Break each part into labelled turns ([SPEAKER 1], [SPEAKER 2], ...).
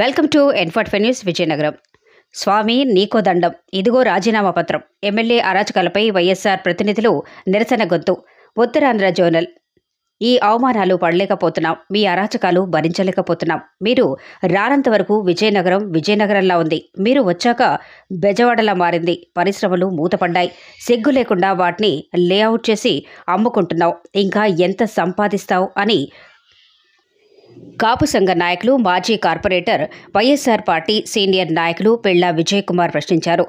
[SPEAKER 1] Welcome to ఎన్ఫర్ట్ news Vizianagaram. స్వామి నీకో దండం, ఇదిగో రాజీనామా పత్రం. ఎమ్మెల్యే అరాచకాలపై వైఎస్ఆర్ ప్రతినిధులు నిరసన గొంతు. ఉత్తరాంధ్ర జోనల్. ఈ అవమానాలు పడలేకపోతున్నాం, మీ అరాచకాలు భరించలేకపోతున్నాం. మీరు రానంత వరకు విజయనగరంలా ఉంది. మీరు వచ్చాక బెజవాడలా మారింది. పరిశ్రమలు మూతపడ్డాయి. సిగ్గు లేకుండా వాటిని లేఅవుట్ చేసి అమ్ముకుంటున్నావు. ఇంకా ఎంత సంపాదిస్తావు అని కాపు సంఘ నాయకులు, మాజీ కార్పొరేటర్, వైఎస్ఆర్ పార్టీ సీనియర్ నాయకులు పెళ్లా విజయ్ కుమార్ ప్రశ్నించారు.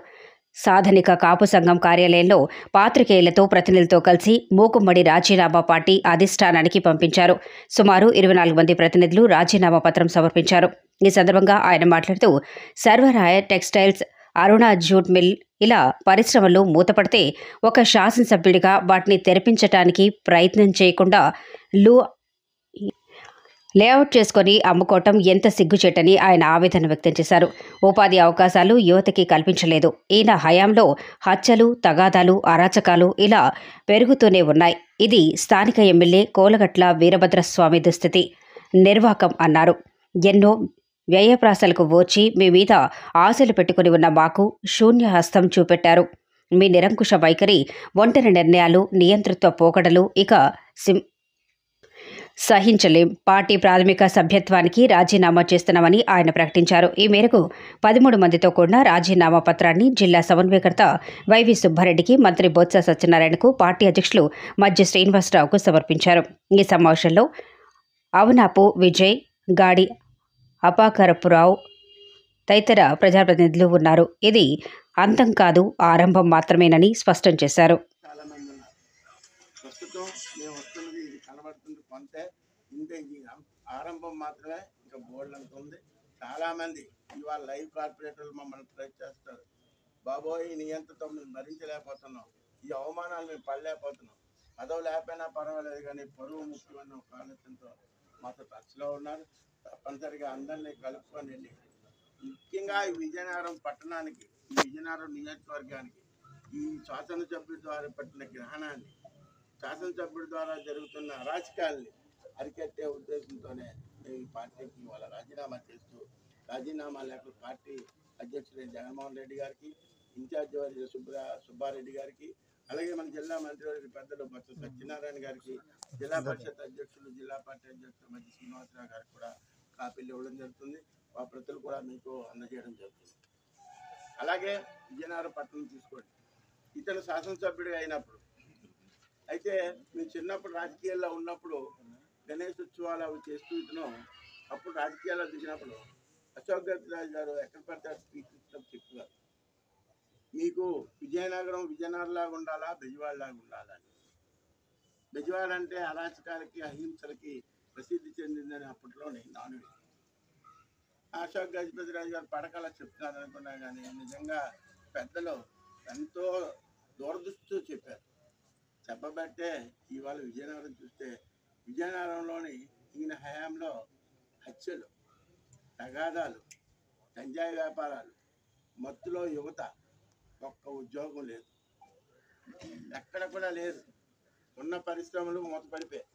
[SPEAKER 1] సాధనిక కాపు సంఘం కార్యాలయంలో పాత్రికేయులతో ప్రతినిధులతో కలిసి మూకుమ్మడి రాజీనామా పార్టీ అధిష్టానానికి పంపించారు. సుమారు 24 మంది ప్రతినిధులు రాజీనామా పత్రం సమర్పించారు. ఈ సందర్భంగా ఆయన మాట్లాడుతూ, సర్వరాయ టెక్స్టైల్స్, అరుణ జూట్ మిల్ ఇలా పరిశ్రమలు మూతపడితే ఒక శాసనసభ్యుడిగా వాటిని తెరిపించడానికి ప్రయత్నం చేయకుండా లేఅవుట్ చేసుకుని అమ్ముకోవటం ఎంత సిగ్గుచేటని ఆయన ఆవేదన వ్యక్తం చేశారు. ఉపాధి అవకాశాలు యువతకి కల్పించలేదు. ఈయన హయాంలో హత్యలు, తగాదాలు, అరాచకాలు ఇలా పెరుగుతూనే ఉన్నాయి. ఇది స్థానిక ఎమ్మెల్యే కోలగట్ల వీరభద్రస్వామి దుస్థితి, నిర్వాకం అన్నారు. ఎన్నో వ్యయప్రాసలకు ఓర్చి మీ మీద ఆశలు పెట్టుకుని ఉన్న మాకు శూన్యహస్తం చూపెట్టారు. మీ నిరంకుశ వైఖరి, ఒంటరి నిర్ణయాలు, నియంతృత్వ పోకడలు ఇక సహించలేం. పార్టీ ప్రాథమిక సభ్యత్వానికి రాజీనామా చేస్తున్నామని ఆయన ప్రకటించారు. ఈ మేరకు 13 మందితో కూడిన రాజీనామా పత్రాన్ని జిల్లా సమన్వయకర్త వైవి సుబ్బారెడ్డికి, మంత్రి బొత్స సత్యనారాయణకు, పార్టీ అధ్యక్షులు మధ్య శ్రీనివాసరావుకు సమర్పించారు. ఈ సమావేశంలో అవనాపు విజయ్, గాడి అపాకరపురావు తదితర ప్రజాప్రతినిధులు ఉన్నారు. ఇది అంతం కాదు, ఆరంభం మాత్రమేనని స్పష్టం చేశారు.
[SPEAKER 2] ఆరంభం మాత్రమే, ఇంకా బోర్డు అంత ఉంది. చాలామంది ఇవాళ లైవ్ కార్పొరేటర్లు మమ్మల్ని ట్రై చేస్తారు. బాబోయ్, నీ ఎంతతో మేము భరించలేకపోతున్నాం, ఈ అవమానాలు మేము పడలేకపోతున్నాం. పదవి లేకపోయినా పర్వాలేదు కానీ పరువు ముఖ్యమైన ఒక ఆలోచనతో మాతో టచ్లో ఉన్నారు. తప్పనిసరిగా అందరినీ కలుపుకొని వెళ్ళి, ముఖ్యంగా ఈ విజయనగరం పట్టణానికి, ఈ విజయనగరం నియోజకవర్గానికి ఈ శాసనసభ్యుడి ద్వారా పట్టిన గ్రహణాన్ని, శాసనసభ్యుడి ద్వారా జరుగుతున్న అరాచకాల్ని అరికట్టే ఉద్దేశంతోనే మేము ఈ పార్టీకి ఇవాళ రాజీనామా చేస్తూ, రాజీనామా లేఖలు పార్టీ అధ్యక్షుడైన జగన్మోహన్ రెడ్డి గారికి, ఇన్ఛార్జి వారి సుబ్బారెడ్డి గారికి, అలాగే మన జిల్లా మంత్రివర్గ పెద్దలు బొత్స సత్యనారాయణ గారికి, జిల్లా పరిషత్ అధ్యక్షులు, జిల్లా పార్టీ అధ్యక్షులు మధ్య శ్రీనివాసరావు గారికి కూడా కాపీలు ఇవ్వడం జరుగుతుంది. ఆ ప్రతులు కూడా మీకు అందజేయడం జరుగుతుంది. అలాగే విజయనగరం పట్టణం తీసుకోండి. ఇతను శాసనసభ్యుడిగా అయినప్పుడు, అయితే మీరు చిన్నప్పుడు రాజకీయాల్లో ఉన్నప్పుడు గణేష్ ఉత్సవాలు అవి చేస్తూ ఇతను అప్పుడు రాజకీయాల్లో దిగినప్పుడు అశోక్ గజరాజు గారు ఎక్కడ పడితే స్పీచ్ చెప్తున్నారు, మీకు విజయనగరంలాగా ఉండాలా, బెజవాడలాగా ఉండాలా. బెజవాడ అంటే అరాచకాలకి, అహింసలకి ప్రసిద్ధి చెందిందని అప్పట్లో నాను. అశోక్ గజపతిరాజు గారు పడకలా చెప్తున్నారు అనుకున్నా కానీ నిజంగా పెద్దలు ఎంతో దూరదృష్టితో చెప్పారు. చెప్పబట్టే ఇవాళ విజయనగరం చూస్తే, విజయనగరంలోని ఈయన హయాంలో హత్యలు, తగాదాలు, గంజాయి వ్యాపారాలు, మత్తులో యువత, ఒక్క ఉద్యోగం లేదు, ఎక్కడ కూడా లేదు. ఉన్న పరిశ్రమలు మూతపడిపోయాయి.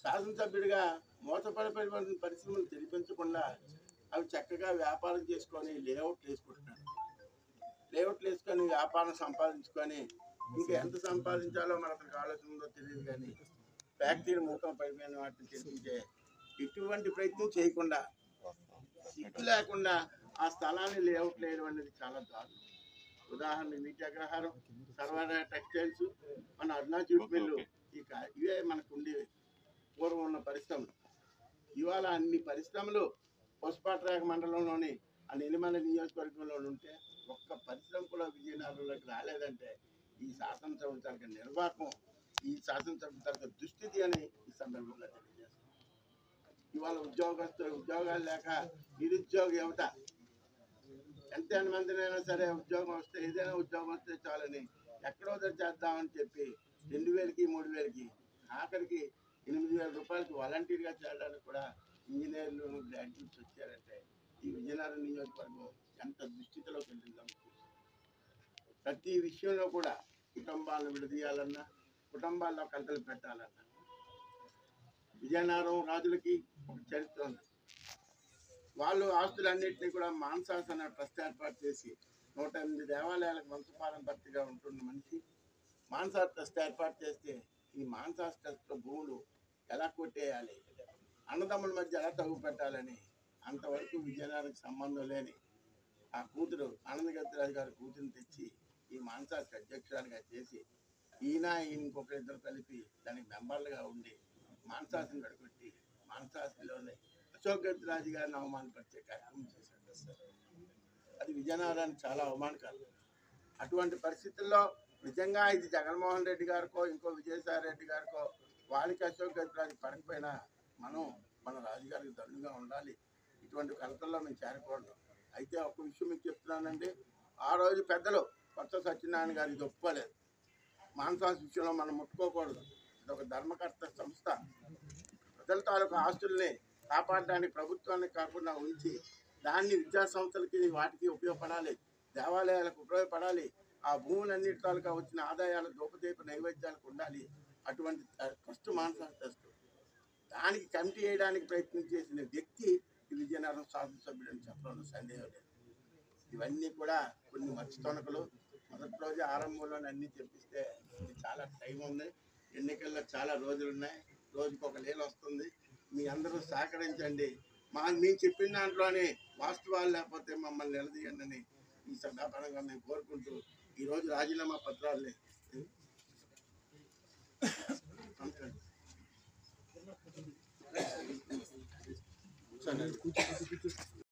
[SPEAKER 2] శాసనసభ్యుడిగా మూతపడిపోయిన పరిశ్రమలు తెరిపించకుండా అవి చక్కగా వ్యాపారం చేసుకొని లేఅవుట్లు వేసుకుంటున్నాడు. లేఅవుట్లు వేసుకొని వ్యాపారం సంపాదించుకొని ఇంకా ఎంత సంపాదించాలో మనకు ఆలోచన ఉందో తెలియదు కానీ ఫ్యాక్టరీలు మూతం పడిపోయిన వాటిని తెరిపించే ఎటువంటి ప్రయత్నం చేయకుండా, సిగ్గు లేకుండా ఆ స్థలాన్ని లేఅవుట్ వేయడం అనేది చాలా దారుణం. ఉదాహరణ నీటి అగ్రహారం, సర్వరాయ టెక్స్టైల్స్, మన అరుణ జూట్ మిల్లు, ఇవే మనకు ఉండేవి పూర్వం ఉన్న పరిశ్రమలు. ఇవాళ అన్ని పరిశ్రమలు పొసపాట్రాక మండలంలోని ఆ నెల్లిమల నియోజకవర్గంలో ఉంటే ఒక్క పరిశ్రమ కూడా విజయనగరంలోకి రాలేదంటే ఈ శాసనసభ తరగతి నిర్వాహకం, ఈ శాసనసభ తరగతి దుస్థితి అని ఈ సందర్భంగా తెలియజేస్తాం. ఇవాళ ఉద్యోగాలు లేక నిరుద్యోగ యువత ఎంత మందినైనా సరే ఉద్యోగం వస్తే, ఏదైనా ఉద్యోగం వస్తే చాలని ఎక్కడో చేద్దామని చెప్పి 2000కి 3000కి ఆఖరికి 8000 రూపాయలకి వాలంటీర్గా చేయడానికి కూడా ఇంజనీర్లు, గ్రాడ్యుయేట్స్ వచ్చారంటే ఈ విజయనగరం నియోజకవర్గం ఎంత దుస్థితిలోకి వెళ్ళిందో. ప్రతి విషయంలో కూడా కుటుంబాలను విడదీయాలన్నా, కుటుంబాల్లో కలతలు పెట్టాలన్నా, విజయనగరం రాజులకి ఒక చరిత్ర ఉంది. వాళ్ళు ఆస్తులన్నింటినీ కూడా మాన్సాస్ అనే ట్రస్ట్ ఏర్పాటు చేసి 108 దేవాలయాలకు వంశపారం భర్తీగా ఉంటున్న మనిషి మాన్సాస్ ట్రస్ట్ ఏర్పాటు చేస్తే ఈ మాన్సాస్ ట్రస్ట్లో భూములు ఎలా కొట్టేయాలి, అన్నదమ్ముల మధ్య ఎలా తగ్గు పెట్టాలని అంతవరకు విజయనగరానికి సంబంధం లేని ఆ కూతురు ఆనందగతిరాజు గారి కూతురుని తెచ్చి ఈ మాన్సాస్కి అధ్యక్షురాలుగా చేసి ఈయన ఇంకొక ఇద్దరు కలిపి దానికి మెంబర్లుగా ఉండి మాన్సాస్ని విడగొట్టి మాన్సాస్లోనే అశోక్ గతిరాజు గారిని అవమానపరిచే కార్యక్రమం చేశారు. అది విజయనగరానికి చాలా అవమానకరం. అటువంటి పరిస్థితుల్లో నిజంగా ఇది జగన్మోహన్ రెడ్డి గారికో ఇంకో విజయసాయి రెడ్డి గారికో వాళ్ళకి అశోక్ గతిరాజు పడకపోయినా మన రాజుగారికి దండుగా ఉండాలి. ఇటువంటి కలతల్లో మేము చేరకూడదు. అయితే ఒక విషయం మీకు చెప్తున్నానండి, ఆ రోజు పెద్దలు కొత్త సత్యనారాయణ గారు ఇది ఒప్పుకోలేదు. మాన్సాస్ విషయంలో మనం ముట్టుకోకూడదు, ఇది ఒక ధర్మకర్త సంస్థ. ప్రజల తాలూకు ఆస్తుల్ని కాపాడడానికి ప్రభుత్వాన్ని కాకుండా ఉంచి దాన్ని విద్యా సంస్థలకి వాటికి ఉపయోగపడాలి, దేవాలయాలకు ఉపయోగపడాలి. ఆ భూములన్నిటి తాలూకా వచ్చిన ఆదాయాలు దూపదీప నైవేద్యాలకు ఉండాలి. అటువంటి ట్రస్ట్ మాన్సాస్ ట్రస్ట్. దానికి కమిటీ వేయడానికి ప్రయత్నం చేసిన వ్యక్తి విజయనగరం శాసనసభ్యుడని చెప్పడంలో సందేహం లేదు. ఇవన్నీ కూడా కొన్ని మర్చితొనకలు. మొదటి రోజు ఆరంభంలోనే అన్నీ తెప్పిస్తే ఇది చాలా టైం ఉంది. ఎన్నికల్లో చాలా రోజులు ఉన్నాయి. రోజుకొక లీల వస్తుంది. మీ అందరూ సహకరించండి. మేము చెప్పిన దాంట్లోనే వాస్తవాలు లేకపోతే మమ్మల్ని నిలదీయండి అని ఈ సందర్భంగా మేము కోరుకుంటూ ఈరోజు రాజీనామా పత్రాలని